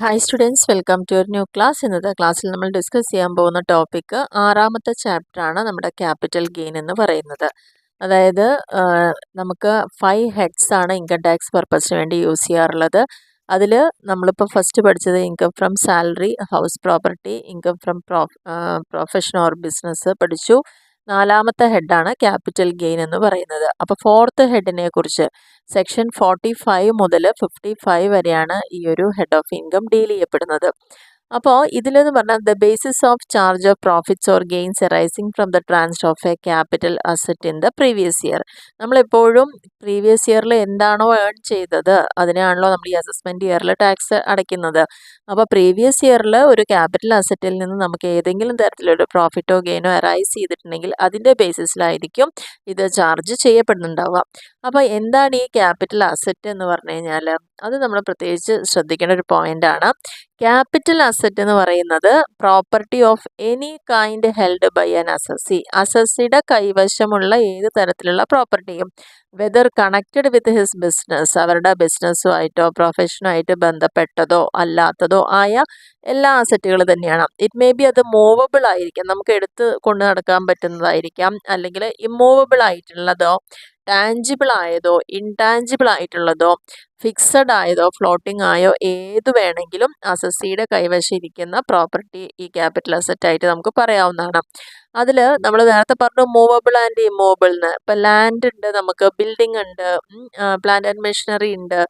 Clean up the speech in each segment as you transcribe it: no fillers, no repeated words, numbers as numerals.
Hi students, welcome to ഒരു new class. ഇന്നത്തെ ക്ലാസ്സിൽ നമ്മൾ ഡിസ്കസ് ചെയ്യാൻ പോകുന്ന ടോപ്പിക്ക് ആറാമത്തെ ചാപ്റ്ററാണ് നമ്മുടെ ക്യാപിറ്റൽ ഗെയിൻ എന്ന് പറയുന്നത്. അതായത് നമുക്ക് 5 ഹെഡ്സ് ആണ് ഇൻകം ടാക്സ് പർപ്പസിന് വേണ്ടി യൂസ് ചെയ്യാറുള്ളത്. അതിൽ നമ്മളിപ്പോൾ ഫസ്റ്റ് പഠിച്ചത് income from salary, house property, income from profession or business പഠിച്ചു. നാലാമത്തെ ഹെഡാണ് ക്യാപിറ്റൽ ഗെയിൻ എന്ന് പറയുന്നത്. അപ്പോൾ ഫോർത്ത് ഹെഡിനെ കുറിച്ച് സെക്ഷൻ 45 മുതൽ 55 വരെയാണ് ഈ ഒരു ഹെഡ് ഓഫ് ഇൻകം ഡീൽ ചെയ്യപ്പെടുന്നത്. അപ്പോൾ ഇതിലെന്ന് പറഞ്ഞാൽ the basis of charge of profits or gains arising from the transfer of a capital asset in the previous year. നമ്മളെപ്പോഴും പ്രീവിയസ് ഇയറിൽ എന്താണോ ഏൺ ചെയ്തത് അതിനാണല്ലോ നമ്മൾ ഈ അസസ്മെൻറ്റ് ഇയറിൽ ടാക്സ് അടയ്ക്കുന്നത്. അപ്പോൾ പ്രീവിയസ് ഇയറിൽ ഒരു ക്യാപിറ്റൽ അസറ്റിൽ നിന്ന് നമുക്ക് ഏതെങ്കിലും തരത്തിലൊരു പ്രോഫിറ്റോ ഗെയിനോ അറൈസ് ചെയ്തിട്ടുണ്ടെങ്കിൽ അതിൻ്റെ ബേസിസിലായിരിക്കും ഇത് ചാർജ് ചെയ്യപ്പെടുന്നുണ്ടാവുക. അപ്പോൾ എന്താണ് ഈ ക്യാപിറ്റൽ അസറ്റ് എന്ന് പറഞ്ഞു കഴിഞ്ഞാൽ അത് നമ്മൾ പ്രത്യേകിച്ച് ശ്രദ്ധിക്കേണ്ട ഒരു പോയിൻ്റാണ്. ക്യാപിറ്റൽ അസറ്റ് എന്ന് പറയുന്നത് property of any kind held by an assessee. അസസിയുടെ കൈവശമുള്ള ഏത് തരത്തിലുള്ള പ്രോപ്പർട്ടിയും whether connected with his business, അവരുടെ ബിസിനസ്സുമായിട്ടോ പ്രൊഫഷനുമായിട്ട് ബന്ധപ്പെട്ടതോ അല്ലാത്തതോ ആയ എല്ലാ അസറ്റുകൾ തന്നെയാണ്. ഇറ്റ് മേ ബി അത് മൂവബിൾ ആയിരിക്കാം, നമുക്ക് എടുത്ത് കൊണ്ടു നടക്കാൻ പറ്റുന്നതായിരിക്കാം, അല്ലെങ്കിൽ ഇമ്മൂവബിൾ ആയിട്ടുള്ളതോ ടാഞ്ചിബിൾ ആയതോ ഇൻടാഞ്ചിബിൾ ആയിട്ടുള്ളതോ ഫിക്സഡ് ആയതോ ഫ്ലോട്ടിംഗ് ആയോ ഏത് വേണമെങ്കിലും അസസിയുടെ കൈവശം ഇരിക്കുന്ന പ്രോപ്പർട്ടി ഈ ക്യാപിറ്റൽ അസറ്റ് ആയിട്ട് നമുക്ക് പറയാവുന്നതാണ്. അതിൽ നമ്മൾ നേരത്തെ പറഞ്ഞു മൂവബിൾ ആൻഡ് ഇമ്മൂവബിൾ എന്ന്. ഇപ്പം ലാൻഡ് ഉണ്ട്, നമുക്ക് ബിൽഡിംഗ് ഉണ്ട്, പ്ലാന്റ് ആൻഡ് മെഷീനറി ഉണ്ട്,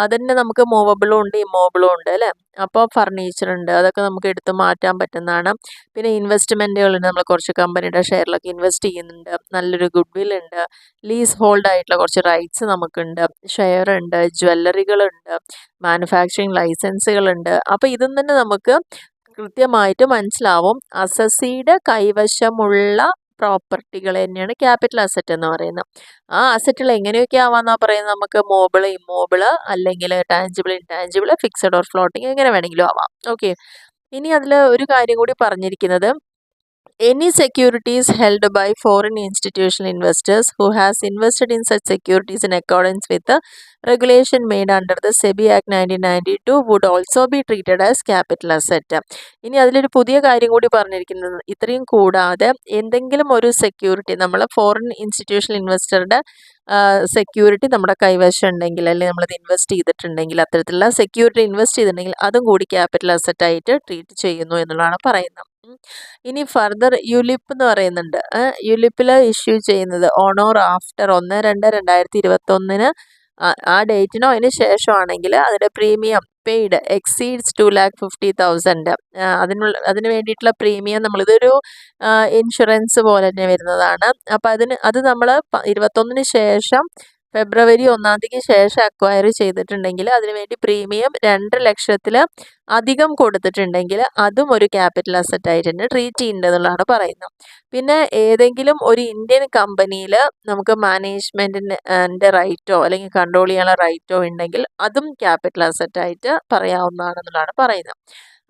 അതന്നെ നമുക്ക് മൂവബിളും ഉണ്ട് ഇമ്മൂവബിളും ഉണ്ട് അല്ലേ. അപ്പോൾ ഫർണിച്ചർ ഉണ്ട്, അതൊക്കെ നമുക്ക് എടുത്ത് മാറ്റാൻ പറ്റുന്നതാണ്. പിന്നെ ഇൻവെസ്റ്റ്മെൻറ്റുകളുണ്ട്, നമ്മൾ കുറച്ച് കമ്പനിയുടെ ഷെയറിലൊക്കെ ഇൻവെസ്റ്റ് ചെയ്യുന്നുണ്ട്, നല്ലൊരു ഗുഡ് വിൽ ഉണ്ട്, ലീസ് ഹോൾഡ് ആയിട്ടുള്ള കുറച്ച് റൈറ്റ്സ് നമുക്കുണ്ട്, ഷെയർ ഉണ്ട്, ജ്വല്ലറികളുണ്ട്, മാനുഫാക്ചറിങ് ലൈസൻസുകളുണ്ട്. അപ്പോൾ ഇതും തന്നെ നമുക്ക് കൃത്യമായിട്ട് മനസ്സിലാവും അസസിയുടെ കൈവശമുള്ള പ്രോപ്പർട്ടികൾ തന്നെയാണ് ക്യാപിറ്റൽ അസറ്റ് എന്ന് പറയുന്നത്. ആ അസറ്റുകൾ എങ്ങനെയൊക്കെ ആവാന്നാ പറയുന്നത്, നമുക്ക് മൂവബിൾ ഇമ്മൂവബിൾ അല്ലെങ്കിൽ tangible intangible fixed or floating എങ്ങനെ വേണമെങ്കിലും ആവാം. ഓക്കെ, ഇനി അതിൽ ഒരു കാര്യം കൂടി പറഞ്ഞിരിക്കുന്നത് any securities held by foreign institutional investors who has invested in such securities in accordance with the regulation made under the SEBI Act 1992 would also be treated as capital asset. ഇനി അതിലൊരു പുതിയ കാര്യം കൂടി പറഞ്ഞിരിക്കുന്നത്, ഇത്രയും കൂടാതെ എന്തെങ്കിലും ഒരു സെക്യൂരിറ്റി നമ്മൾ ഫോറിൻ ഇൻസ്റ്റിറ്റ്യൂഷണൽ ഇൻവെസ്റ്ററുടെ സെക്യൂരിറ്റി നമ്മുടെ കൈവശം ഉണ്ടെങ്കിൽ, അല്ലെങ്കിൽ നമ്മളത് ഇൻവെസ്റ്റ് ചെയ്തിട്ടുണ്ടെങ്കിൽ, അത്തരത്തിലുള്ള സെക്യൂരിറ്റി ഇൻവെസ്റ്റ് ചെയ്തിട്ടുണ്ടെങ്കിൽ അതും കൂടി ക്യാപിറ്റൽ അസറ്റ് ആയിട്ട് ട്രീറ്റ് ചെയ്യുന്നു എന്നുള്ളതാണ് പറയുന്നത്. ഇനി ഫർദർ യുലിപ്പ് എന്ന് പറയുന്നുണ്ട്. യുലിപ്പിൽ ഇഷ്യൂ ചെയ്യുന്നത് ഓൺ ഓർ ആഫ്റ്റർ 1/2/2021 ആ ഡേറ്റിനോ അതിന് ശേഷമാണെങ്കിൽ അതിൻ്റെ പ്രീമിയം പെയ്ഡ് എക്സീഡ്സ് 2,50,000. അതിന് വേണ്ടിയിട്ടുള്ള പ്രീമിയം നമ്മളിതൊരു ഇൻഷുറൻസ് പോലെ തന്നെ വരുന്നതാണ്. അപ്പോൾ അത് നമ്മൾ 21 ശേഷം ഫെബ്രുവരി 1 ശേഷം അക്വയർ ചെയ്തിട്ടുണ്ടെങ്കിൽ അതിനുവേണ്ടി പ്രീമിയം 2,00,000 അധികം കൊടുത്തിട്ടുണ്ടെങ്കിൽ അതും ഒരു ക്യാപിറ്റൽ അസറ്റ് ആയിട്ട് തന്നെ ട്രീറ്റ് ചെയ്യേണ്ടതെന്നുള്ളതാണ് പറയുന്നത്. പിന്നെ ഏതെങ്കിലും ഒരു ഇന്ത്യൻ കമ്പനിയിൽ നമുക്ക് മാനേജ്മെൻറ്റിൻ്റെ റൈറ്റോ അല്ലെങ്കിൽ കൺട്രോൾ ചെയ്യാനുള്ള റൈറ്റോ ഉണ്ടെങ്കിൽ അതും ക്യാപിറ്റൽ അസറ്റ് ആയിട്ട് പറയാവുന്നതാണെന്നുള്ളതാണ് പറയുന്നത്.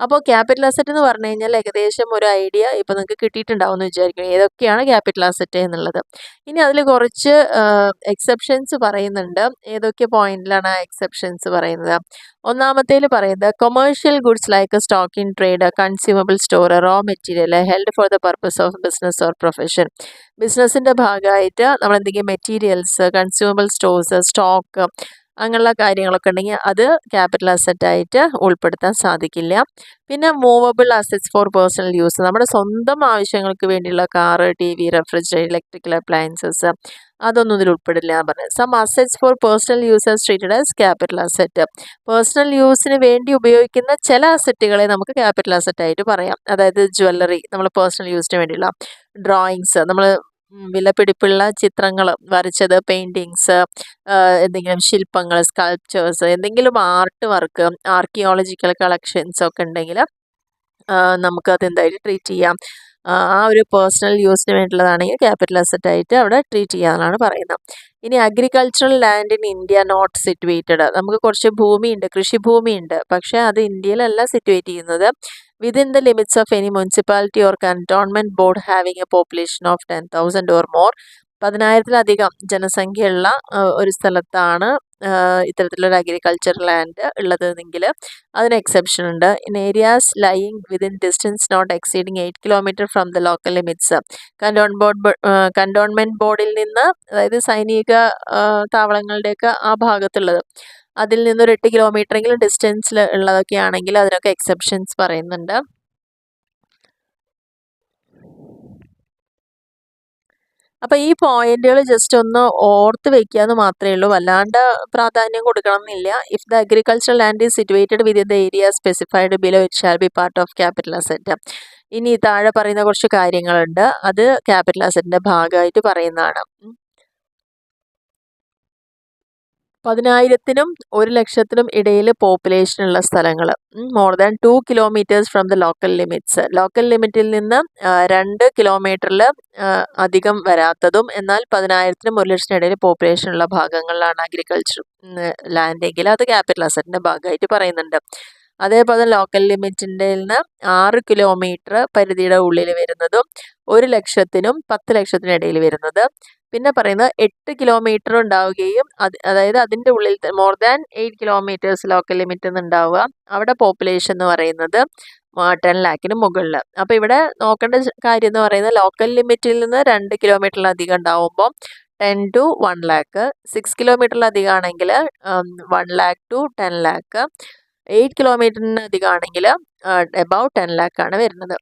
അപ്പോൾ ക്യാപിറ്റൽ അസറ്റ് എന്ന് പറഞ്ഞു കഴിഞ്ഞാൽ ഏകദേശം ഒരു ഐഡിയ ഇപ്പോൾ നിങ്ങൾക്ക് കിട്ടിയിട്ടുണ്ടാവും എന്ന് വിചാരിക്കും ഏതൊക്കെയാണ് ക്യാപിറ്റൽ അസറ്റ് എന്നുള്ളത്. ഇനി അതിൽ കുറച്ച് എക്സെപ്ഷൻസ് പറയുന്നുണ്ട്. ഏതൊക്കെ പോയിന്റിലാണ് ആ എക്സെപ്ഷൻസ് പറയുന്നത്? ഒന്നാമത്തേൽ പറയുന്നത് commercial goods like stock in trade, consumable store, raw material held for the purpose of business or profession. ബിസിനസ്സിൻ്റെ ഭാഗമായിട്ട് നമ്മൾ എന്തെങ്കിലും മെറ്റീരിയൽസ്, കൺസ്യൂമബിൾ സ്റ്റോഴ്സ്, സ്റ്റോക്ക് അങ്ങനെയുള്ള കാര്യങ്ങളൊക്കെ ഉണ്ടെങ്കിൽ അത് ക്യാപിറ്റൽ അസറ്റ് ആയിട്ട് ഉൾപ്പെടുത്താൻ സാധിക്കില്ല. പിന്നെ movable assets for personal use, നമ്മുടെ സ്വന്തം ആവശ്യങ്ങൾക്ക് വേണ്ടിയുള്ള car, TV, refrigerator, electrical appliances അതൊന്നും ഇതിൽ ഉൾപ്പെടില്ല എന്ന് പറഞ്ഞത്. Some assets for personal users treated as capital asset. Personal യൂസിന് വേണ്ടി ഉപയോഗിക്കുന്ന ചില അസറ്റുകളെ നമുക്ക് ക്യാപിറ്റൽ അസറ്റ് ആയിട്ട് പറയാം. അതായത് ജ്വല്ലറി, നമ്മൾ പേഴ്സണൽ യൂസിന് വേണ്ടിയുള്ള ഡ്രോയിങ്സ്, നമ്മൾ വിലപിടിപ്പുള്ള ചിത്രങ്ങൾ വരച്ചത്, പെയിൻറ്റിങ്സ്, എന്തെങ്കിലും ശില്പങ്ങൾ, സ്കൾപ്ചേഴ്സ്, എന്തെങ്കിലും ആർട്ട് വർക്ക്, ആർക്കിയോളജിക്കൽ കളക്ഷൻസ് ഒക്കെ ഉണ്ടെങ്കിൽ നമുക്കത് എന്തായിട്ട് ട്രീറ്റ് ചെയ്യാം. ആ ഒരു പേഴ്സണൽ യൂസിന് വേണ്ടിയുള്ളതാണെങ്കിൽ ക്യാപിറ്റൽ അസറ്റ് ആയിട്ട് അവിടെ ട്രീറ്റ് ചെയ്യാമെന്നാണ് പറയുന്നത്. ഇനി agricultural land in India not situated, നമുക്ക് കുറച്ച് ഭൂമിയുണ്ട്, കൃഷിഭൂമിയുണ്ട്, പക്ഷേ അത് ഇന്ത്യയിലല്ല സിറ്റുവേറ്റ് ചെയ്യുന്നത്. Within the limits of any municipality or cantonment board having a population of 10,000 or more, 10,000-ലധികം ജനസംഖ്യയുള്ള ഒരു സ്ഥലത്താണ് ഇത്തരത്തിലൊരു അഗ്രികൾച്ചർ ലാൻഡ് ഉള്ളതെങ്കിൽ അതിന് എക്സെപ്ഷൻ ഉണ്ട്. In areas lying within distance not exceeding 8 kilometre from the local limits, cantonment ബോർഡിൽ നിന്ന്, അതായത് സൈനിക താവളങ്ങളുടെയൊക്കെ ആ ഭാഗത്തുള്ളത്, അതിൽ നിന്നൊരു 8 കിലോമീറ്ററെങ്കിലും ഡിസ്റ്റൻസിൽ ഉള്ളതൊക്കെ ആണെങ്കിൽ അതിനൊക്കെ എക്സെപ്ഷൻസ് പറയുന്നുണ്ട്. അപ്പോൾ ഈ പോയിന്റുകൾ ജസ്റ്റ് ഒന്ന് ഓർത്ത് വെക്കുക എന്ന് മാത്രമേ ഉള്ളൂ, വല്ലാണ്ട് പ്രാധാന്യം കൊടുക്കണം എന്നില്ല. If the agricultural land is situated within the area specified below it shall be part of capital asset. ഇനി താഴെ പറയുന്ന കുറച്ച് കാര്യങ്ങളുണ്ട്, അത് ക്യാപിറ്റൽ അസറ്റിന്റെ ഭാഗമായിട്ട് പറയുന്നതാണ്. 10,000-നും 1,00,000-നും ഇടയിൽ പോപ്പുലേഷൻ ഉള്ള സ്ഥലങ്ങൾ, more than 2 kilometres from the local limits, local ലിമിറ്റിൽ നിന്ന് 2 കിലോമീറ്ററിൽ അധികം വരാത്തതും, എന്നാൽ 10,000-നും 1,00,000-നും ഇടയിൽ പോപ്പുലേഷൻ ഉള്ള ഭാഗങ്ങളിലാണ് അഗ്രികൾച്ചർ ലാൻഡ് എങ്കിൽ അത് ക്യാപിറ്റൽ അസറ്റിന്റെ ഭാഗമായിട്ട് പറയുന്നുണ്ട്. അതേപോലെ ലോക്കൽ ലിമിറ്റിൻ്റെ 6 കിലോമീറ്റർ പരിധിയുടെ ഉള്ളിൽ വരുന്നതും 1,00,000-നും 10,00,000-നും ഇടയിൽ വരുന്നത്. പിന്നെ പറയുന്നത് 8 കിലോമീറ്റർ ഉണ്ടാവുകയും അതായത് അതിൻ്റെ ഉള്ളിൽ more than 8 kilometres local limit ഉണ്ടാവുക, അവിടെ പോപ്പുലേഷൻ എന്ന് പറയുന്നത് 10 ലാഖിന് മുകളിൽ. അപ്പോൾ ഇവിടെ നോക്കേണ്ട കാര്യം എന്ന് പറയുന്നത് ലോക്കൽ ലിമിറ്റിൽ നിന്ന് 2 കിലോമീറ്ററിലധികം ഉണ്ടാവുമ്പോൾ 10 to 1 lakh, 6 കിലോമീറ്ററിലധികം ആണെങ്കിൽ 1 lakh to 10 lakh, 8 കിലോമീറ്ററിന് അധികം ആണെങ്കിൽ എബവ് 10 lakh ആണ് വരുന്നത്.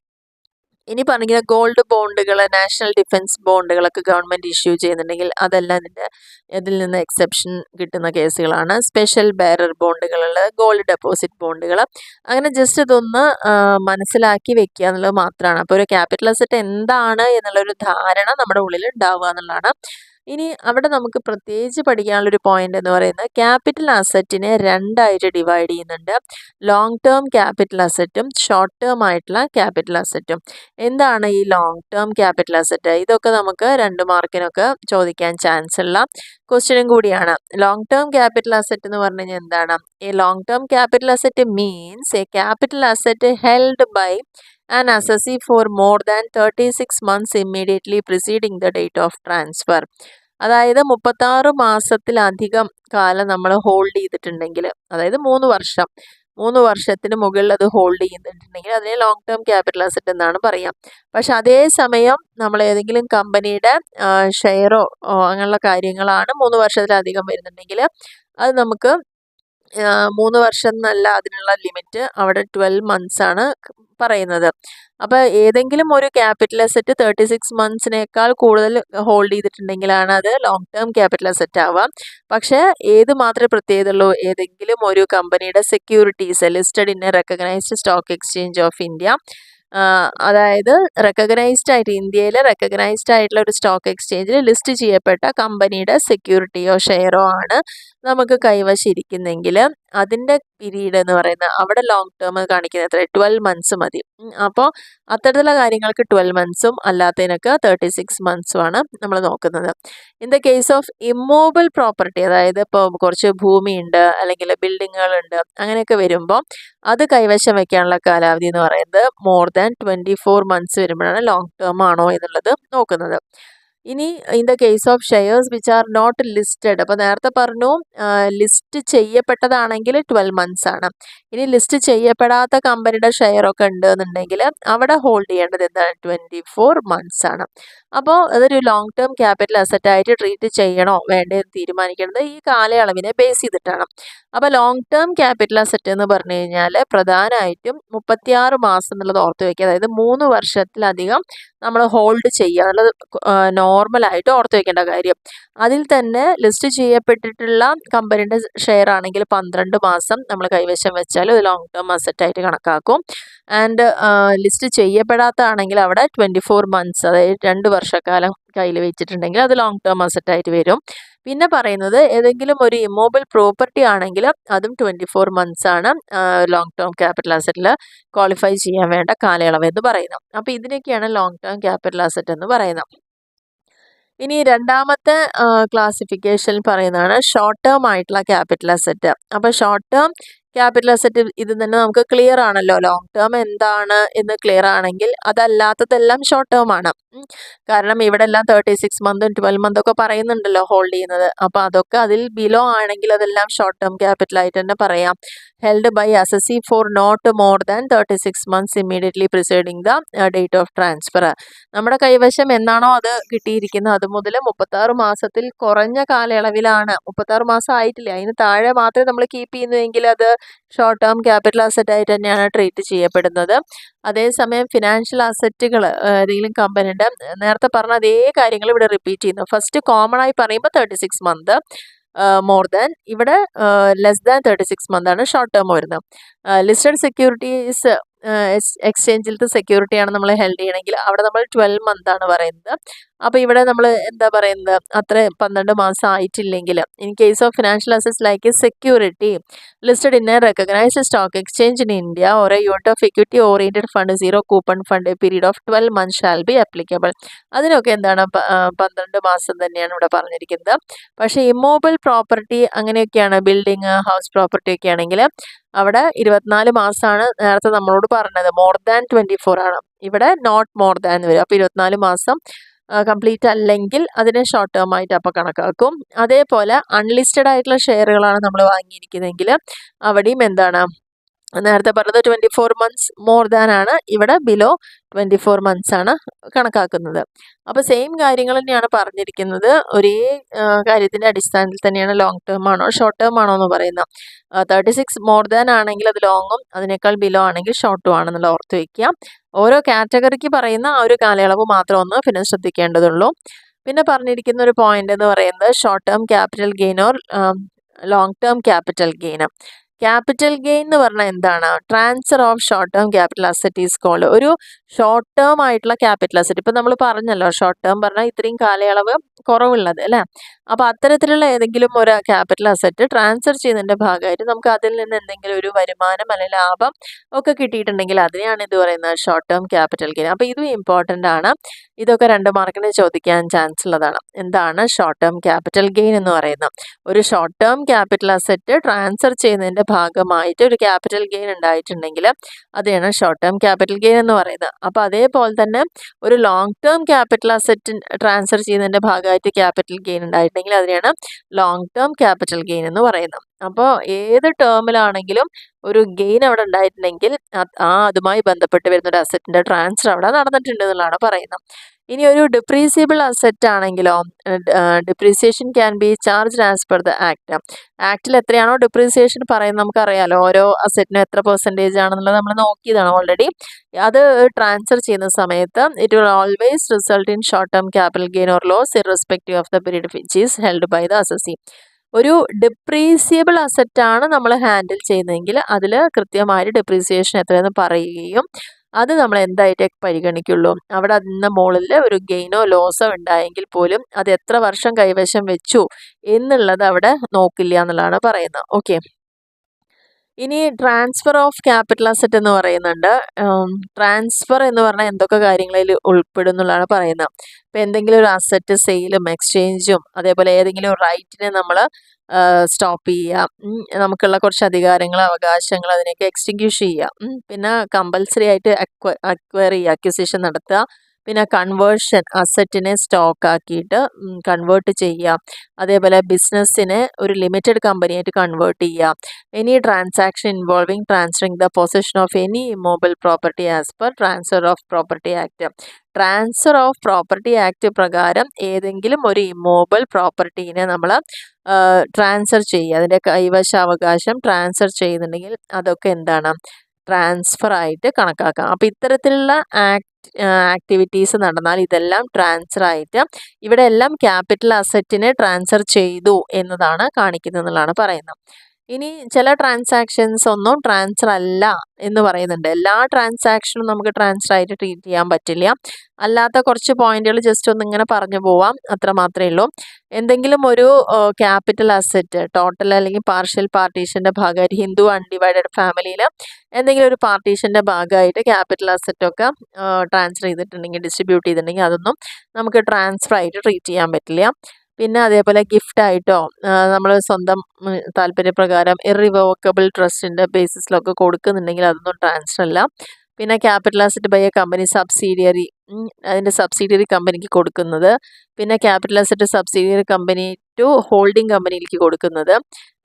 ഇനി പറഞ്ഞ ഗോൾഡ് ബോണ്ടുകൾ, നാഷണൽ ഡിഫൻസ് ബോണ്ടുകളൊക്കെ ഗവൺമെൻറ് ഇഷ്യൂ ചെയ്യുന്നുണ്ടെങ്കിൽ അതെല്ലാം ഇതിൽ നിന്ന് എക്സെപ്ഷൻ കിട്ടുന്ന കേസുകളാണ്. സ്പെഷ്യൽ ബെയറർ ബോണ്ടുകളുള്ള ഗോൾഡ് ഡെപ്പോസിറ്റ് ബോണ്ടുകൾ, അങ്ങനെ ജസ്റ്റ് ഇതൊന്ന് മനസ്സിലാക്കി വെക്കുക എന്നുള്ളത് മാത്രമാണ്. അപ്പോൾ ഒരു ക്യാപിറ്റൽ അസറ്റ് എന്താണ് എന്നുള്ളൊരു ധാരണ നമ്മുടെ ഉള്ളിൽ ഉണ്ടാവുക എന്നുള്ളതാണ്. ഇനി അവിടെ നമുക്ക് പ്രത്യേകിച്ച് പഠിക്കാനുള്ളൊരു പോയിന്റ് എന്ന് പറയുന്നത് ക്യാപിറ്റൽ അസറ്റിനെ 2ആയിട്ട് ഡിവൈഡ് ചെയ്യുന്നുണ്ട്. ലോങ് ടേം ക്യാപിറ്റൽ അസറ്റും ഷോർട്ട് ടേം ആയിട്ടുള്ള ക്യാപിറ്റൽ അസറ്റും. എന്താണ് ഈ ലോങ് ടേം ക്യാപിറ്റൽ അസറ്റ്? ഇതൊക്കെ നമുക്ക് 2 മാർക്കിനൊക്കെ ചോദിക്കാൻ ചാൻസ് ഉള്ള ക്വസ്റ്റ്യനും കൂടിയാണ്. ലോങ് ടേം ക്യാപിറ്റൽ അസറ്റ് എന്ന് പറഞ്ഞു കഴിഞ്ഞാൽ എന്താണ്? A long term capital asset means a capital asset held by an assessee for more than 36 months immediately preceding the date of transfer. അതായത് 36 മാസത്തിലധികം കാലം നമ്മൾ ഹോൾഡ് ചെയ്തിട്ടുണ്ടെങ്കിൽ, അതായത് 3 വർഷത്തിന് മുകളിൽ അത് ഹോൾഡ് ചെയ്തിട്ടുണ്ടെങ്കിൽ അതിനെ ലോങ് ടേം ക്യാപിറ്റൽ അസറ്റ് എന്നാണ് പറയാം. പക്ഷെ അതേ സമയം നമ്മൾ ഏതെങ്കിലും കമ്പനിയുടെ ഷെയറോ അങ്ങനെയുള്ള കാര്യങ്ങളാണ് 3 വർഷത്തിലധികം വരുന്നുണ്ടെങ്കിൽ അത് നമുക്ക് 3 വർഷം എന്നല്ല അതിനുള്ള ലിമിറ്റ്, അവിടെ 12 months ആണ് പറയുന്നത്. അപ്പോൾ ഏതെങ്കിലും ഒരു ക്യാപിറ്റൽ അസറ്റ് 36 monthsനേക്കാൾ കൂടുതൽ ഹോൾഡ് ചെയ്തിട്ടുണ്ടെങ്കിലാണ് അത് ലോങ് ടേം ക്യാപിറ്റൽ അസറ്റ് ആവാം. പക്ഷേ ഏത് മാത്രമേ പ്രത്യേകത ഉള്ളൂ? ഏതെങ്കിലും ഒരു കമ്പനിയുടെ securities listed in a recognised stock exchange of India, അതായത് ഇന്ത്യയിൽ റെക്കഗ്നൈസ്ഡ് ആയിട്ടുള്ള ഒരു സ്റ്റോക്ക് എക്സ്ചേഞ്ചിൽ ലിസ്റ്റ് ചെയ്യപ്പെട്ട കമ്പനിയുടെ സെക്യൂരിറ്റിയോ ഷെയറോ ആണ് നമുക്ക് കൈവശം ഇരിക്കുന്നെങ്കിൽ അതിൻ്റെ പീരീഡ് എന്ന് പറയുന്നത് അവിടെ ലോങ് ടേം കാണിക്കുന്നത് എത്ര? 12 months മതി. അപ്പോൾ അത്തരത്തിലുള്ള കാര്യങ്ങൾക്ക് 12 monthsഉം അല്ലാത്തതിനൊക്കെ 36 monthsഉമാണ് നമ്മൾ നോക്കുന്നത്. In the case of immovable property, അതായത് ഇപ്പോൾ കുറച്ച് ഭൂമിയുണ്ട് അല്ലെങ്കിൽ ബിൽഡിങ്ങുകളുണ്ട് അങ്ങനെയൊക്കെ വരുമ്പോൾ അത് കൈവശം വയ്ക്കാനുള്ള കാലാവധി എന്ന് പറയുന്നത് മോർ ദാൻ 24 months വരുമ്പോഴാണ് ലോങ് ടേം ആണോ എന്നുള്ളത് നോക്കുന്നത്. ഇനി in the case of shares which are not listed, അപ്പോൾ നേരത്തെ പറഞ്ഞു ലിസ്റ്റ് ചെയ്യപ്പെട്ടതാണെങ്കിൽ 12 months ആണ്. ഇനി ലിസ്റ്റ് ചെയ്യപ്പെടാത്ത കമ്പനിയുടെ ഷെയർ ഒക്കെ ഉണ്ട് എന്നുണ്ടെങ്കിൽ അവിടെ ഹോൾഡ് ചെയ്യേണ്ടത് എന്താണ്? 24 months ആണ്. അപ്പോൾ അതൊരു ലോങ് ടേം ക്യാപിറ്റൽ അസറ്റ് ആയിട്ട് ട്രീറ്റ് ചെയ്യണോ വേണ്ടേ എന്ന് തീരുമാനിക്കേണ്ടത് ഈ കാലയളവിനെ ബേസ് ചെയ്തിട്ടാണ്. അപ്പോൾ ലോങ് ടേം ക്യാപിറ്റൽ അസറ്റ് എന്ന് പറഞ്ഞു കഴിഞ്ഞാൽ പ്രധാനമായിട്ടും 36 മാസം എന്നുള്ളത് ഓർത്ത് വയ്ക്കുക, അതായത് 3 വർഷത്തിലധികം നമ്മൾ ഹോൾഡ് ചെയ്യുക എന്നുള്ളത് നോർമലായിട്ട് ഓർത്ത് വയ്ക്കേണ്ട കാര്യം. അതിൽ തന്നെ ലിസ്റ്റ് ചെയ്യപ്പെട്ടിട്ടുള്ള കമ്പനിയുടെ ഷെയർ ആണെങ്കിൽ 12 മാസം നമ്മൾ കൈവശം വെച്ചാൽ അത് ലോങ് ടേം അസറ്റ് ആയിട്ട് കണക്കാക്കും. ആൻഡ് ലിസ്റ്റ് ചെയ്യപ്പെടാത്തതാണെങ്കിൽ അവിടെ 24 months, അതായത് 2 വർഷക്കാലം കയ്യിൽ വെച്ചിട്ടുണ്ടെങ്കിൽ അത് ലോങ് ടേം അസറ്റ് ആയിട്ട് വരും. പിന്നെ പറയുന്നത് ഏതെങ്കിലും ഒരു ഇമ്മൂവബിൾ പ്രോപ്പർട്ടി ആണെങ്കിൽ അതും 24 months ആണ് ലോങ് ടേം ക്യാപിറ്റൽ അസറ്റിൽ ക്വാളിഫൈ ചെയ്യാൻ വേണ്ട കാലയളവ് എന്ന് പറയുന്നത്. അപ്പോൾ ഇതിനൊക്കെയാണ് ലോങ് ടേം ക്യാപിറ്റൽ അസറ്റ് എന്ന് പറയുന്നത്. ഇനി രണ്ടാമത്തെ ക്ലാസിഫിക്കേഷൻ പറയുന്നതാണ് ഷോർട്ട് ടേം ആയിട്ടുള്ള ക്യാപിറ്റൽ അസറ്റ്. അപ്പോൾ ഷോർട്ട് ടേം ക്യാപിറ്റൽ അസറ്റ് ഇത് തന്നെ നമുക്ക് ക്ലിയർ ആണല്ലോ. ലോങ് ടേം എന്താണ് എന്ന് ക്ലിയർ ആണെങ്കിൽ അതല്ലാത്തതെല്ലാം ഷോർട്ട് ടേം ആണ്. കാരണം ഇവിടെ എല്ലാം 36 മന്തും 12 മന്തും ഒക്കെ പറയുന്നുണ്ടല്ലോ ഹോൾഡ് ചെയ്യുന്നത്. അപ്പോൾ അതൊക്കെ അതിൽ ബിലോ ആണെങ്കിൽ അതെല്ലാം ഷോർട്ട് ടേം ക്യാപിറ്റൽ ആയിട്ട് തന്നെ പറയാം. Held by assessee for not more than 36 months immediately preceding the date of transfer. നമ്മുടെ കൈവശം എന്നാണോ അത് കിട്ടിയിരിക്കുന്നത് അത് മുതൽ 36 മാസത്തിൽ കുറഞ്ഞ കാലയളവിലാണ്, 36 മാസം ആയിട്ടില്ല, അതിന് താഴെ മാത്രമേ നമ്മൾ കീപ്പ് ചെയ്യുന്നുവെങ്കിൽ അത് ഷോർട്ട് ടേം ക്യാപിറ്റൽ അസറ്റ് ആയിട്ട് തന്നെയാണ് ട്രീറ്റ് ചെയ്യപ്പെടുന്നത്. അതേസമയം ഫിനാൻഷ്യൽ അസറ്റുകൾ ഏതെങ്കിലും കമ്പനിയുടെ നേരത്തെ പറഞ്ഞ അതേ കാര്യങ്ങൾ ഇവിടെ റിപ്പീറ്റ് ചെയ്യുന്നു. ഫസ്റ്റ് കോമൺ ആയി പറയുമ്പോൾ 36 മന്ത് മോർ ദാൻ, ഇവിടെ ലെസ് ദാൻ 36 മന്താണ് ഷോർട്ട് ടേം വരുന്നത്. ലിസ്റ്റഡ് സെക്യൂരിറ്റീസ് എക്സ്ചേഞ്ചിലത്തെ സെക്യൂരിറ്റിയാണ് നമ്മൾ ഹെൽഡ് ചെയ്യണമെങ്കിൽ അവിടെ നമ്മൾ 12 മന്താണ് പറയുന്നത്. അപ്പോൾ ഇവിടെ നമ്മൾ എന്താ പറയുന്നത്, അത്ര 12 മാസം ആയിട്ടില്ലെങ്കിൽ in case of financial assets like security listed in a recognised stock exchange in India or a unit of equity oriented fund zero coupon fund a period of 12 months shall be applicable. അതിനൊക്കെ എന്താണ് 12 മാസം തന്നെയാണ് ഇവിടെ പറഞ്ഞിരിക്കുന്നത്. പക്ഷേ immovable property അങ്ങനെയൊക്കെയാണ്, building house property ഒക്കെ ആണെങ്കിൽ അവിടെ 24 മാസമാണ് നേരത്തെ നമ്മളോട് പറഞ്ഞത്, മോർ ദാൻ 24 ആണ്. ഇവിടെ നോട്ട് മോർ ദാൻ വരും. അപ്പോൾ 24 മാസം കംപ്ലീറ്റ് അല്ലെങ്കിൽ അതിനെ ഷോർട്ട് ടേം ആയിട്ട് അപ്പോൾ കണക്കാക്കും. അതേപോലെ അൺലിസ്റ്റഡ് ആയിട്ടുള്ള ഷെയറുകളാണ് നമ്മൾ വാങ്ങിയിരിക്കുന്നതെങ്കിൽ അവിടെയും എന്താണ് നേരത്തെ പറഞ്ഞത് 24 മന്ത്സ് മോർ ദാൻ ആണ്, ഇവിടെ ബിലോ 24 മന്ത്സ് ആണ് കണക്കാക്കുന്നത്. അപ്പോൾ സെയിം കാര്യങ്ങൾ തന്നെയാണ് പറഞ്ഞിരിക്കുന്നത്. ഒരേ കാര്യത്തിൻ്റെ അടിസ്ഥാനത്തിൽ തന്നെയാണ് ലോങ് ടേം ആണോ ഷോർട്ട് ടേം ആണോ എന്ന് പറയുന്നത്. 36 മോർ ദാൻ ആണെങ്കിൽ അത് ലോങ്ങും, അതിനേക്കാൾ ബിലോ ആണെങ്കിൽ ഷോർട്ടും ആണെന്നുള്ള ഓർത്ത് വയ്ക്കുക. ഓരോ കാറ്റഗറിക്ക് പറയുന്ന ആ ഒരു കാലയളവ് മാത്രം ഒന്ന് പിന്നെ ശ്രദ്ധിക്കേണ്ടതുള്ളൂ. പിന്നെ പറഞ്ഞിരിക്കുന്ന ഒരു പോയിന്റ് എന്ന് പറയുന്നത് short term capital gain or long term capital gain. Capital gain എന്ന് പറഞ്ഞാൽ എന്താണ്, transfer of short term capital asset is called. ഒരു ഷോർട്ട് ടേം ആയിട്ടുള്ള ക്യാപിറ്റൽ അസറ്റ്, ഇപ്പം നമ്മൾ പറഞ്ഞല്ലോ ഷോർട്ട് ടേം പറഞ്ഞാൽ ഇത്രയും കാലയളവ് കുറവുള്ളത് അല്ലേ. അപ്പോൾ അത്തരത്തിലുള്ള ഏതെങ്കിലും ഒരു ക്യാപിറ്റൽ അസറ്റ് ട്രാൻസ്ഫർ ചെയ്യുന്നതിൻ്റെ ഭാഗമായിട്ട് നമുക്ക് അതിൽ നിന്ന് എന്തെങ്കിലും ഒരു വരുമാനം അല്ലെങ്കിൽ ലാഭം ഒക്കെ കിട്ടിയിട്ടുണ്ടെങ്കിൽ അതിനെയാണ് ഇത് പറയുന്നത് ഷോർട്ട് ടേം ക്യാപിറ്റൽ ഗെയിൻ. അപ്പോൾ ഇതും ഇമ്പോർട്ടൻ്റ് ആണ്. ഇതൊക്കെ 2 മാർക്കിന് ചോദിക്കാൻ ചാൻസ് ഉള്ളതാണ്. എന്താണ് ഷോർട്ട് ടേം ക്യാപിറ്റൽ ഗെയിൻ എന്ന് പറയുന്നത്? ഒരു short term capital asset transfer ചെയ്യുന്നതിൻ്റെ ഭാഗമായിട്ട് ഒരു ക്യാപിറ്റൽ ഗെയിൻ ഉണ്ടായിട്ടുണ്ടെങ്കിൽ അതാണ് ഷോർട്ട് ടേം ക്യാപിറ്റൽ ഗെയിൻ എന്ന് പറയുന്നത്. അപ്പോൾ അതേപോലെ തന്നെ ഒരു long term capital asset transfer ചെയ്യുന്നതിൻ്റെ ഭാഗമായിട്ട് ക്യാപിറ്റൽ ഗെയിൻ ഉണ്ടായിട്ടുണ്ടെങ്കിൽ അതിനെയാണ് ലോങ് ടേം ക്യാപിറ്റൽ ഗെയിൻ എന്ന് പറയുന്നത്. അപ്പോൾ ഏത് ടേമിലാണെങ്കിലും ഒരു ഗെയിൻ അവിടെ ഉണ്ടായിട്ടുണ്ടെങ്കിൽ അതുമായി ബന്ധപ്പെട്ട് വരുന്ന ഒരു അസറ്റിൻ്റെ ട്രാൻസ്ഫർ അവിടെ നടന്നിട്ടുണ്ട് എന്നുള്ളതാണ് പറയുന്നത്. ഇനി ഒരു ഡിപ്രീസിയബിൾ അസറ്റ് ആണെങ്കിലോ depreciation can be charge as per the act. ആക്ടിൽ എത്രയാണോ ഡിപ്രീസിയേഷൻ പറയുന്നത് നമുക്കറിയാലോ, ഓരോ അസറ്റിനും എത്ര പെർസെൻറ്റേജ് ആണെന്നുള്ളത് നമ്മൾ നോക്കിയതാണ് ഓൾറെഡി. അത് ട്രാൻസ്ഫർ ചെയ്യുന്ന സമയത്ത് it will always result in short term capital gain or loss irrespective of the period which is held by the assessee. ഒരു ഡിപ്രീസിയബിൾ അസറ്റാണ് നമ്മൾ ഹാൻഡിൽ ചെയ്യുന്നതെങ്കിൽ അതിൽ കൃത്യമായിട്ട് ഡിപ്രീസിയേഷൻ എത്രയെന്ന് പറയുകയും അത് നമ്മൾ എന്തായിട്ട് പരിഗണിക്കുള്ളൂ, അവിടെ അതിന് മുകളിൽ ഒരു ഗെയിനോ ലോസോ ഉണ്ടായെങ്കിൽ പോലും അത് എത്ര വർഷം കൈവശം വെച്ചു എന്നുള്ളത് അവിടെ നോക്കില്ല എന്നുള്ളതാണ് പറയുന്നത്. ഓക്കെ, ഇനി ട്രാൻസ്ഫർ ഓഫ് ക്യാപിറ്റൽ അസറ്റ് എന്ന് പറയുന്നുണ്ട്. ട്രാൻസ്ഫർ എന്ന് പറഞ്ഞാൽ എന്തൊക്കെ കാര്യങ്ങളിൽ ഉൾപ്പെടും എന്നുള്ളതാണ് പറയുന്നത്. ഇപ്പം എന്തെങ്കിലും ഒരു അസറ്റ് സെയിലും എക്സ്ചേഞ്ചും അതേപോലെ ഏതെങ്കിലും റൈറ്റിനെ നമ്മൾ സ്റ്റോപ്പ് ചെയ്യുക, നമുക്കുള്ള കുറച്ച് അധികാരങ്ങൾ അവകാശങ്ങൾ അതിനെയൊക്കെ എക്സ്റ്റിങ്ക്വിഷ് ചെയ്യുക, പിന്നെ കമ്പൽസറി ആയിട്ട് അക്വയർ ചെയ്യുക, അക്വിസിഷൻ നടത്തുക, പിന്നെ കൺവേർഷൻ അസറ്റിനെ സ്റ്റോക്ക് ആക്കിയിട്ട് കൺവേർട്ട് ചെയ്യുക, അതേപോലെ ബിസിനസ്സിനെ ഒരു ലിമിറ്റഡ് കമ്പനിയായിട്ട് കൺവേർട്ട് ചെയ്യുക, any transaction involving transferring the position of any immovable property as per transfer of property act. Transfer of property act പ്രകാരം ഏതെങ്കിലും ഒരു ഇമ്മൂവബിൾ പ്രോപ്പർട്ടീനെ നമ്മൾ ട്രാൻസ്ഫർ ചെയ്യുക, അതിൻ്റെ കൈവശാവകാശം ട്രാൻസ്ഫർ ചെയ്യുന്നുണ്ടെങ്കിൽ അതൊക്കെ എന്താണ് ട്രാൻസ്ഫർ ആയിട്ട് കണക്കാക്കാം. അപ്പോൾ ഇത്തരത്തിലുള്ള ആക്ടിവിറ്റീസ് നടന്നാൽ ഇതെല്ലാം ട്രാൻസ്ഫർ ആയിട്ട് ഇവിടെ എല്ലാം ക്യാപിറ്റൽ അസറ്റിനെ ട്രാൻസ്ഫർ ചെയ്തു എന്നതാണ് കാണിക്കുന്നത് എന്നുള്ളതാണ് പറയുന്നത്. ഇനി ചില ട്രാൻസാക്ഷൻസ് ഒന്നും ട്രാൻസ്ഫർ അല്ല എന്ന് പറയുന്നുണ്ട്. എല്ലാ ട്രാൻസാക്ഷനും നമുക്ക് ട്രാൻസ്ഫർ ആയിട്ട് ട്രീറ്റ് ചെയ്യാൻ പറ്റില്ല. അല്ലാത്ത കുറച്ച് പോയിന്റുകൾ ജസ്റ്റ് ഒന്ന് ഇങ്ങനെ പറഞ്ഞു പോവാം, അത്ര മാത്രമേ ഉള്ളൂ. എന്തെങ്കിലും ഒരു ക്യാപിറ്റൽ അസറ്റ് ടോട്ടൽ അല്ലെങ്കിൽ പാർഷ്യൽ പാർട്ടീഷൻ്റെ ഭാഗമായിട്ട് ഹിന്ദു അൺഡിവൈഡഡ് ഫാമിലിയിൽ എന്തെങ്കിലും ഒരു പാർട്ടീഷൻ്റെ ഭാഗമായിട്ട് ക്യാപിറ്റൽ അസറ്റൊക്കെ ട്രാൻസ്ഫർ ചെയ്തിട്ടുണ്ടെങ്കിൽ ഡിസ്ട്രിബ്യൂട്ട് ചെയ്തിട്ടുണ്ടെങ്കിൽ അതൊന്നും നമുക്ക് ട്രാൻസ്ഫർ ആയിട്ട് ട്രീറ്റ് ചെയ്യാൻ പറ്റില്ല. പിന്നെ അതേപോലെ ഗിഫ്റ്റായിട്ടോ നമ്മൾ സ്വന്തം താല്പര്യപ്രകാരം ഇറിവോക്കബിൾ ട്രസ്റ്റിൻ്റെ ബേസിസിലൊക്കെ കൊടുക്കുന്നുണ്ടെങ്കിൽ അതൊന്നും ട്രാൻസ്ഫർ അല്ല. പിന്നെ capital asset by a company subsidiary, അതിൻ്റെ സബ്സിഡിയറി കമ്പനിക്ക് കൊടുക്കുന്നത്. പിന്നെ capital asset subsidiary company to holding കമ്പനിയിലേക്ക് കൊടുക്കുന്നത്.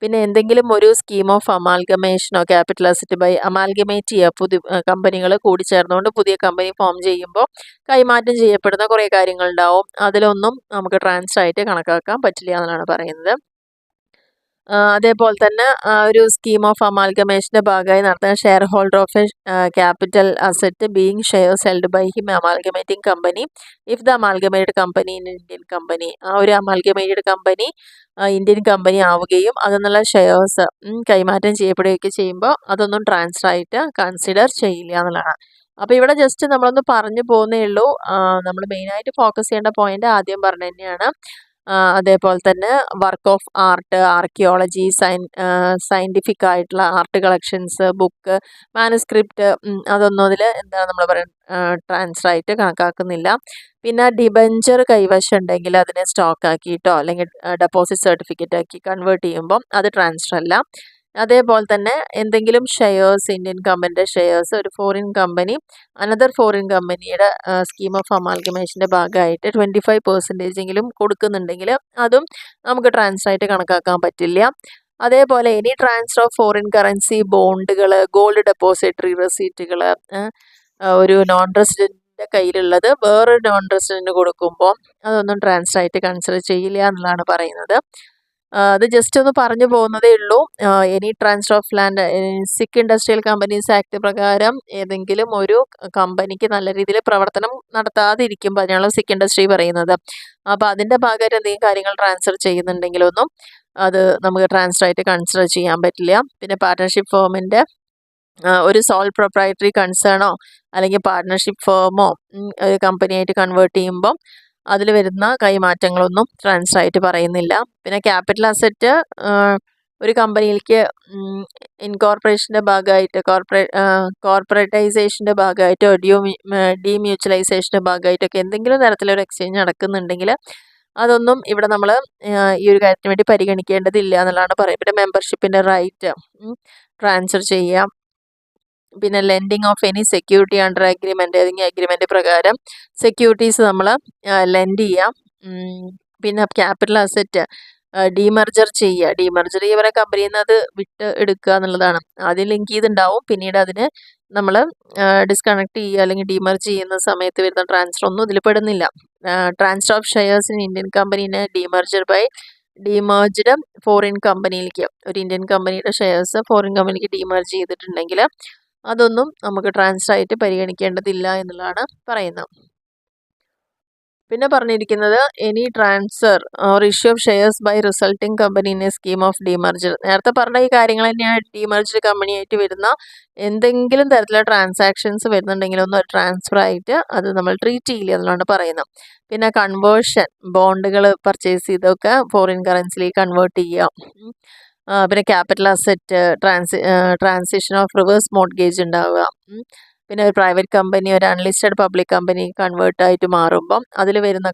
പിന്നെ എന്തെങ്കിലും ഒരു സ്കീം ഓഫ് അമാൽഗമേഷനോ ക്യാപിറ്റൽ അസറ്റ് ബൈ അമാൽഗമേറ്റ് ചെയ്യുക, പുതിയ കമ്പനികൾ കൂടിച്ചേർന്നുകൊണ്ട് പുതിയ കമ്പനി ഫോം ചെയ്യുമ്പോൾ കൈമാറ്റം ചെയ്യപ്പെടുന്ന കുറേ കാര്യങ്ങളുണ്ടാവും. അതിലൊന്നും നമുക്ക് ട്രാൻസ്ഫർ ആയിട്ട് കണക്കാക്കാൻ പറ്റില്ല എന്നാണ് പറയുന്നത്. അതേപോലെ തന്നെ ഒരു സ്കീം ഓഫ് അമാൽഗമേഷൻ്റെ ഭാഗമായി നടത്തുന്ന share holder of a capital asset being shares held by him amalgamating company if the amalgamated company in Indian company, ആ ഒരു അമാൽഗമേറ്റഡ് കമ്പനി ഇന്ത്യൻ കമ്പനി ആവുകയും അതിനുള്ള ഷെയർസ് കൈമാറ്റം ചെയ്യപ്പെടുകയൊക്കെ ചെയ്യുമ്പോൾ അതൊന്നും ട്രാൻസ്ഫർ ആയിട്ട് കൺസിഡർ ചെയ്യില്ല എന്നുള്ളതാണ്. അപ്പോൾ ഇവിടെ ജസ്റ്റ് നമ്മളൊന്ന് പറഞ്ഞു പോകുന്നേ ഉള്ളൂ. നമ്മൾ മെയിനായിട്ട് ഫോക്കസ് ചെയ്യേണ്ട പോയിന്റ് ആദ്യം പറഞ്ഞു തന്നെയാണ്. അതേപോലെ തന്നെ work of art, archaeology, scientific ആയിട്ടുള്ള ആർട്ട് കളക്ഷൻസ്, ബുക്ക്, മാനുസ്ക്രിപ്റ്റ്, അതൊന്നും അതിൽ എന്താണ് നമ്മൾ പറയുക ട്രാൻസ്ഫർ ആയിട്ട് കണക്കാക്കുന്നില്ല. പിന്നെ ഡിബഞ്ചർ കൈവശം ഉണ്ടെങ്കിൽ അതിനെ സ്റ്റോക്ക് ആക്കിയിട്ടോ അല്ലെങ്കിൽ ഡെപ്പോസിറ്റ് സർട്ടിഫിക്കറ്റ് ആക്കി കൺവേർട്ട് ചെയ്യുമ്പോൾ അത് ട്രാൻസ്ഫർ അല്ല. അതേപോലെ തന്നെ എന്തെങ്കിലും ഷെയർസ്, ഇന്ത്യൻ കമ്പനിയുടെ ഷെയർസ് ഒരു ഫോറിൻ കമ്പനി അനദർ ഫോറിൻ കമ്പനിയുടെ സ്കീം ഓഫ് അമാൽഗമേഷൻ്റെ ഭാഗമായിട്ട് 25% കൊടുക്കുന്നുണ്ടെങ്കിൽ അതും നമുക്ക് ട്രാൻസ്ഫർ ആയിട്ട് കണക്കാക്കാൻ പറ്റില്ല. അതേപോലെ any transfer of foreign currency, ബോണ്ടുകൾ, ഗോൾഡ് ഡെപ്പോസിറ്ററി റെസീറ്റുകൾ, ഒരു നോൺ റെസിഡൻറ്റിൻ്റെ കയ്യിലുള്ളത് വേറൊരു നോൺ റെസിഡൻറ്റിന് കൊടുക്കുമ്പോൾ അതൊന്നും ട്രാൻസ്ഫർ ആയിട്ട് കൺസിഡർ ചെയ്യില്ല എന്നുള്ളതാണ് പറയുന്നത്. അത് ജസ്റ്റ് ഒന്ന് പറഞ്ഞു പോകുന്നതേ ഉള്ളൂ. എനി ട്രാൻസ്ഫർ ഓഫ് ലാൻഡ്, സിക്ക് ഇൻഡസ്ട്രിയൽ കമ്പനീസ് ആക്ട് പ്രകാരം ഏതെങ്കിലും ഒരു കമ്പനിക്ക് നല്ല രീതിയിൽ പ്രവർത്തനം നടത്താതിരിക്കുമ്പോൾ അതിനാണ് സിക്ക് ഇൻഡസ്ട്രി പറയുന്നത്. അപ്പോൾ അതിൻ്റെ ഭാഗമായിട്ട് എന്തെങ്കിലും കാര്യങ്ങൾ ട്രാൻസ്ഫർ ചെയ്യുന്നുണ്ടെങ്കിലൊന്നും അത് നമുക്ക് ട്രാൻസ്ഫർ ആയിട്ട് കൺസിഡർ ചെയ്യാൻ പറ്റില്ല. പിന്നെ പാർട്ട്ണർഷിപ്പ് ഫേമിൻ്റെ ഒരു സോൾ പ്രൊപ്രൈറ്ററി കൺസേണോ അല്ലെങ്കിൽ പാർട്ട്ണർഷിപ്പ് ഫേമോ ഒരു കമ്പനിയായിട്ട് കൺവേർട്ട് ചെയ്യുമ്പം അതിൽ വരുന്ന കൈമാറ്റങ്ങളൊന്നും ട്രാൻസ്ഫർ ആയിട്ട് പറയുന്നില്ല. പിന്നെ ക്യാപിറ്റൽ അസറ്റ് ഒരു കമ്പനിയിലേക്ക് ഇൻകോർപ്പറേഷൻ്റെ ഭാഗമായിട്ട് കോർപ്പറേറ്റൈസേഷൻ്റെ ഭാഗമായിട്ടോ ഡീമ്യൂച്വലൈസേഷൻ്റെ ഭാഗമായിട്ടൊക്കെ എന്തെങ്കിലും തരത്തിലൊരു എക്സ്ചേഞ്ച് നടക്കുന്നുണ്ടെങ്കിൽ അതൊന്നും ഇവിടെ നമ്മൾ ഈ ഒരു കാര്യത്തിന് വേണ്ടി പരിഗണിക്കേണ്ടതില്ല എന്നുള്ളതാണ് പറയുന്നത്. പിന്നെ മെമ്പർഷിപ്പിൻ്റെ റൈറ്റ് ട്രാൻസ്ഫർ ചെയ്യാം. പിന്നെ lending of any security under agreement, ഏതെങ്കിലും അഗ്രിമെൻ്റ് പ്രകാരം സെക്യൂരിറ്റീസ് നമ്മൾ ലെൻഡ് ചെയ്യാം. പിന്നെ ക്യാപിറ്റൽ അസറ്റ് ഡീമർജർ ചെയ്യുക. ഡീമർജർ ചെയ്യുന്ന കമ്പനിയിൽ നിന്ന് അത് വിട്ട് എടുക്കുക എന്നുള്ളതാണ്. ആദ്യം ലിങ്ക് ചെയ്തിട്ടുണ്ടാവും, പിന്നീട് അതിന് നമ്മൾ ഡിസ്കണക്ട് ചെയ്യുക അല്ലെങ്കിൽ ഡീമർജ് ചെയ്യുന്ന സമയത്ത് വരുന്ന ട്രാൻസ്ഫർ ഒന്നും ഇതിൽ പെടുന്നില്ല. Transfer of shares in Indian കമ്പനീനെ ഡീമർജർ ബൈ ഡീമേർജ്ഡ് ഫോറിൻ കമ്പനിയിലേക്ക്, ഒരു ഇന്ത്യൻ കമ്പനിയുടെ ഷെയർസ് ഫോറിൻ കമ്പനിക്ക് ഡീമേർജ് ചെയ്തിട്ടുണ്ടെങ്കിൽ അതൊന്നും നമുക്ക് ട്രാൻസ്ഫർ ആയിട്ട് പരിഗണിക്കേണ്ടതില്ല എന്നുള്ളതാണ് പറയുന്നത്. പിന്നെ പറഞ്ഞിരിക്കുന്നത് any transfer or issue of shares by resulting company in a scheme of demerger. നേരത്തെ പറഞ്ഞ ഈ കാര്യങ്ങൾ തന്നെയാണ് ഡീമർജർ കമ്പനിയായിട്ട് വരുന്ന എന്തെങ്കിലും തരത്തിലുള്ള ട്രാൻസാക്ഷൻസ് വരുന്നുണ്ടെങ്കിലൊന്നും ഒരു ട്രാൻസ്ഫർ ആയിട്ട് അത് നമ്മൾ ട്രീറ്റ് ചെയ്യില്ല എന്നുള്ളതാണ് പറയുന്നത്. പിന്നെ കൺവേർഷൻ, ബോണ്ടുകൾ പർച്ചേസ് ചെയ്തൊക്കെ ഫോറിൻ കറൻസിയിലേക്ക് കൺവേർട്ട് ചെയ്യുക. പിന്നെ capital asset transition of reverse mortgage ഉണ്ടാവുക. പിന്നെ ഒരു പ്രൈവറ്റ് കമ്പനി ഒരു അൺലിസ്റ്റഡ് പബ്ലിക് കമ്പനി കൺവേർട്ട് ആയിട്ട് മാറുമ്പം അതിൽ വരുന്ന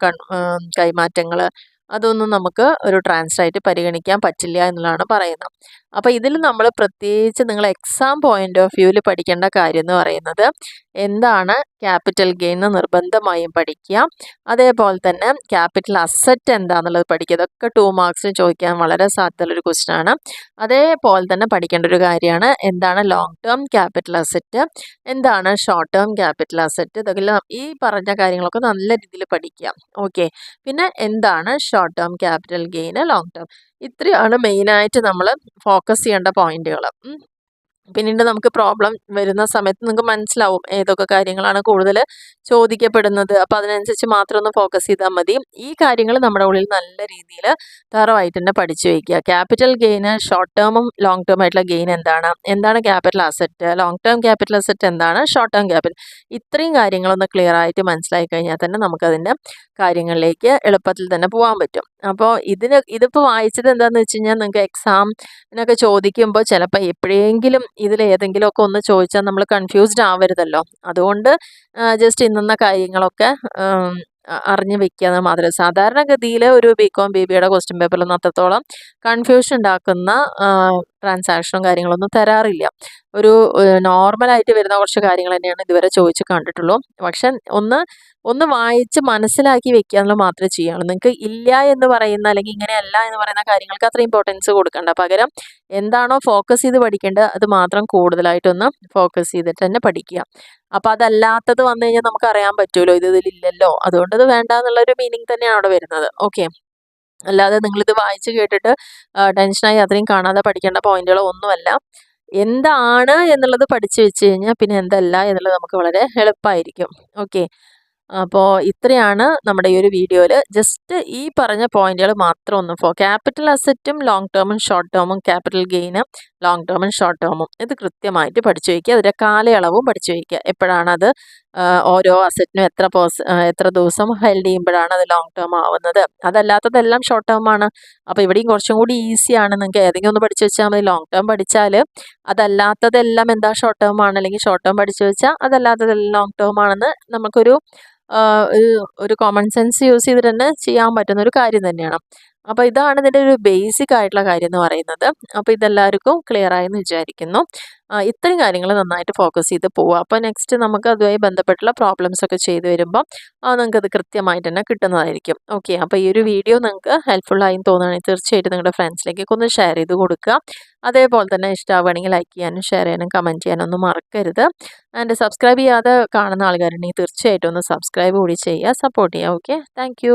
കൈമാറ്റങ്ങൾ അതൊന്നും നമുക്ക് ഒരു ട്രാൻസ്ഫർ ആയിട്ട് പരിഗണിക്കാൻ പറ്റില്ല എന്നുള്ളതാണ് പറയുന്നത്. അപ്പോൾ ഇതിൽ നമ്മൾ പ്രത്യേകിച്ച് നിങ്ങൾ എക്സാം പോയിന്റ് ഓഫ് വ്യൂവിൽ പഠിക്കേണ്ട കാര്യം എന്ന് പറയുന്നത് എന്താണ് ക്യാപിറ്റൽ ഗെയിൻ എന്ന് നിർബന്ധമായും പഠിക്കുക. അതേപോലെ തന്നെ ക്യാപിറ്റൽ അസറ്റ് എന്താണെന്നുള്ളത് പഠിക്കുക. ഇതൊക്കെ 2 മാർക്സിന് ചോദിക്കാൻ വളരെ സാധ്യതയുള്ളൊരു ക്വസ്റ്റ്യൻ ആണ്. അതേപോലെ തന്നെ പഠിക്കേണ്ട ഒരു കാര്യമാണ് എന്താണ് ലോങ് ടേം ക്യാപിറ്റൽ അസറ്റ്, എന്താണ് ഷോർട്ട് ടേം ക്യാപിറ്റൽ അസറ്റ്. ഇതൊക്കെ ഈ പറഞ്ഞ കാര്യങ്ങളൊക്കെ നല്ല രീതിയിൽ പഠിക്കുക. ഓക്കെ. പിന്നെ എന്താണ് short term capital gain, long term, ഇത്രയാണ് മെയിനായിട്ട് നമ്മൾ ഫോക്കസ് ചെയ്യേണ്ട പോയിന്റുകൾ. പിന്നീട് നമുക്ക് പ്രോബ്ലം വരുന്ന സമയത്ത് നിങ്ങൾക്ക് മനസ്സിലാവും ഏതൊക്കെ കാര്യങ്ങളാണ് കൂടുതൽ ചോദിക്കപ്പെടുന്നത്. അപ്പോൾ അതിനനുസരിച്ച് മാത്രം ഒന്ന് ഫോക്കസ് ചെയ്താൽ മതി. ഈ കാര്യങ്ങൾ നമ്മുടെ ഉള്ളിൽ നല്ല രീതിയിൽ തറവായിട്ട് തന്നെ പഠിച്ചു വയ്ക്കുക. ക്യാപിറ്റൽ ഗെയിന് ഷോർട്ട് ടേമും ലോങ് ടേം ആയിട്ടുള്ള ഗെയിൻ എന്താണ് capital asset, long term capital asset എന്താണ്, ഷോർട്ട് ടേം ക്യാപിറ്റൽ, ഇത്രയും കാര്യങ്ങളൊന്ന് ക്ലിയർ ആയിട്ട് മനസ്സിലാക്കി കഴിഞ്ഞാൽ തന്നെ നമുക്കതിൻ്റെ കാര്യങ്ങളിലേക്ക് എളുപ്പത്തിൽ തന്നെ പോകാൻ പറ്റും. അപ്പോൾ ഇതിപ്പോൾ വായിച്ചത് എന്താണെന്ന് വെച്ച് കഴിഞ്ഞാൽ നിങ്ങൾക്ക് എക്സാമിനൊക്കെ ചോദിക്കുമ്പോൾ ചിലപ്പോൾ എപ്പോഴെങ്കിലും ഇതിൽ ഏതെങ്കിലുമൊക്കെ ഒന്ന് ചോദിച്ചാൽ നമ്മൾ കൺഫ്യൂസ്ഡ് ആവരുതല്ലോ. അതുകൊണ്ട് ജസ്റ്റ് ഇന്ന കാര്യങ്ങളൊക്കെ അറിഞ്ഞ് വെക്കുക എന്ന് മാത്രമേ. സാധാരണഗതിയിൽ ഒരു ബികോം BBAയുടെ ക്വസ്റ്റ്യൻ പേപ്പറിലൊന്നും അത്രത്തോളം കൺഫ്യൂഷൻ ഉണ്ടാക്കുന്ന ട്രാൻസാക്ഷനും കാര്യങ്ങളൊന്നും തരാറില്ല. ഒരു നോർമലായിട്ട് വരുന്ന കുറച്ച് കാര്യങ്ങൾ തന്നെയാണ് ഇതുവരെ ചോദിച്ച് കണ്ടിട്ടുള്ളൂ. പക്ഷെ ഒന്ന് വായിച്ച് മനസ്സിലാക്കി വെക്കുക എന്നുള്ളത് മാത്രമേ ചെയ്യാവുള്ളൂ. നിങ്ങൾക്ക് ഇല്ല എന്ന് പറയുന്ന അല്ലെങ്കിൽ ഇങ്ങനെയല്ല എന്ന് പറയുന്ന കാര്യങ്ങൾക്ക് അത്ര ഇമ്പോർട്ടൻസ് കൊടുക്കണ്ട. പകരം എന്താണോ ഫോക്കസ് ചെയ്ത് പഠിക്കേണ്ടത് അത് മാത്രം കൂടുതലായിട്ടൊന്ന് ഫോക്കസ് ചെയ്തിട്ട് തന്നെ പഠിക്കുക. അപ്പോൾ അതല്ലാത്തത് വന്നു കഴിഞ്ഞാൽ നമുക്ക് അറിയാൻ പറ്റുമല്ലോ ഇതിലില്ലല്ലോ, അതുകൊണ്ട് ഇത് വേണ്ട എന്നുള്ളൊരു മീനിങ് തന്നെയാണ് അവിടെ വരുന്നത്. ഓക്കെ, അല്ലാതെ നിങ്ങളിത് വായിച്ച് കേട്ടിട്ട് ടെൻഷനായി അത്രയും കാണാതെ പഠിക്കേണ്ട പോയിന്റുകളോ ഒന്നുമല്ല. എന്താണ് എന്നുള്ളത് പഠിച്ചു വെച്ച് കഴിഞ്ഞാൽ പിന്നെ എന്തല്ല എന്നുള്ളത് നമുക്ക് വളരെ എളുപ്പമായിരിക്കും. ഓക്കെ, അപ്പോൾ ഇത്രയാണ് നമ്മുടെ ഈ ഒരു വീഡിയോയിൽ. ജസ്റ്റ് ഈ പറഞ്ഞ പോയിന്റുകൾ മാത്രം ഒന്ന് ക്യാപിറ്റൽ അസറ്റും ലോങ് ടേമും ഷോർട്ട് ടേമും, ക്യാപിറ്റൽ ഗെയിനും ലോങ് ടേമും ഷോർട്ട് ടേമും ഇത് കൃത്യമായിട്ട് പഠിച്ചു വയ്ക്കുക. അതിൻ്റെ കാലയളവും പഠിച്ചു വയ്ക്കുക. എപ്പോഴാണത് ഓരോ അസറ്റിനും എത്ര ദിവസം ഹെൽഡ് ചെയ്യുമ്പോഴാണ് അത് ലോങ് ടേം ആവുന്നത്. അതല്ലാത്തതെല്ലാം ഷോർട്ട് ടേം ആണ്. അപ്പോൾ ഇവിടെയും കുറച്ചും കൂടി ഈസിയാണ്. നിങ്ങൾക്ക് ഏതെങ്കിലും ഒന്ന് പഠിച്ചു വെച്ചാൽ മതി. ലോങ് ടേം പഠിച്ചാൽ അതല്ലാത്തതെല്ലാം എന്താ ഷോർട്ട് ടേം ആണ്, അല്ലെങ്കിൽ ഷോർട്ട് ടേം പഠിച്ചു വെച്ചാൽ അതല്ലാത്തതെല്ലാം ലോങ് ടേം ആണെന്ന് നമുക്കൊരു ഒരു കോമൺ സെൻസ് യൂസ് ചെയ്തിട്ട് തന്നെ ചെയ്യാൻ പറ്റുന്ന ഒരു കാര്യം തന്നെയാണ്. അപ്പോൾ ഇതാണ് ഇതിൻ്റെ ഒരു ബേസിക് ആയിട്ടുള്ള കാര്യം എന്ന് പറയുന്നത്. അപ്പോൾ ഇതെല്ലാവർക്കും ക്ലിയർ ആയെന്ന് വിചാരിക്കുന്നു. ഇത്രയും കാര്യങ്ങൾ നന്നായിട്ട് ഫോക്കസ് ചെയ്ത് പോവുക. അപ്പോൾ നെക്സ്റ്റ് നമുക്ക് അതുമായി ബന്ധപ്പെട്ടുള്ള പ്രോബ്ലംസ് ഒക്കെ ചെയ്ത് വരുമ്പോൾ നിങ്ങൾക്ക് അത് കൃത്യമായിട്ട് തന്നെ കിട്ടുന്നതായിരിക്കും. ഓക്കെ, അപ്പോൾ ഈ ഒരു വീഡിയോ നിങ്ങൾക്ക് ഹെൽപ്ഫുൾ ആയി തോന്നുകയാണെങ്കിൽ തീർച്ചയായിട്ടും നിങ്ങളുടെ ഫ്രണ്ട്സിലേക്കൊക്കെ ഒന്ന് ഷെയർ ചെയ്ത് കൊടുക്കുക. അതേപോലെ തന്നെ ഇഷ്ടമാവുകയാണെങ്കിൽ ലൈക്ക് ചെയ്യാനും ഷെയർ ചെയ്യാനും കമൻറ്റ് ചെയ്യാനും ഒന്നും മറക്കരുത്. ആൻഡ് സബ്സ്ക്രൈബ് ചെയ്യാതെ കാണുന്ന ആൾക്കാരുണ്ടെങ്കിൽ തീർച്ചയായിട്ടും ഒന്ന് സബ്സ്ക്രൈബ് കൂടി ചെയ്യുക, സപ്പോർട്ട് ചെയ്യുക. Okay, thank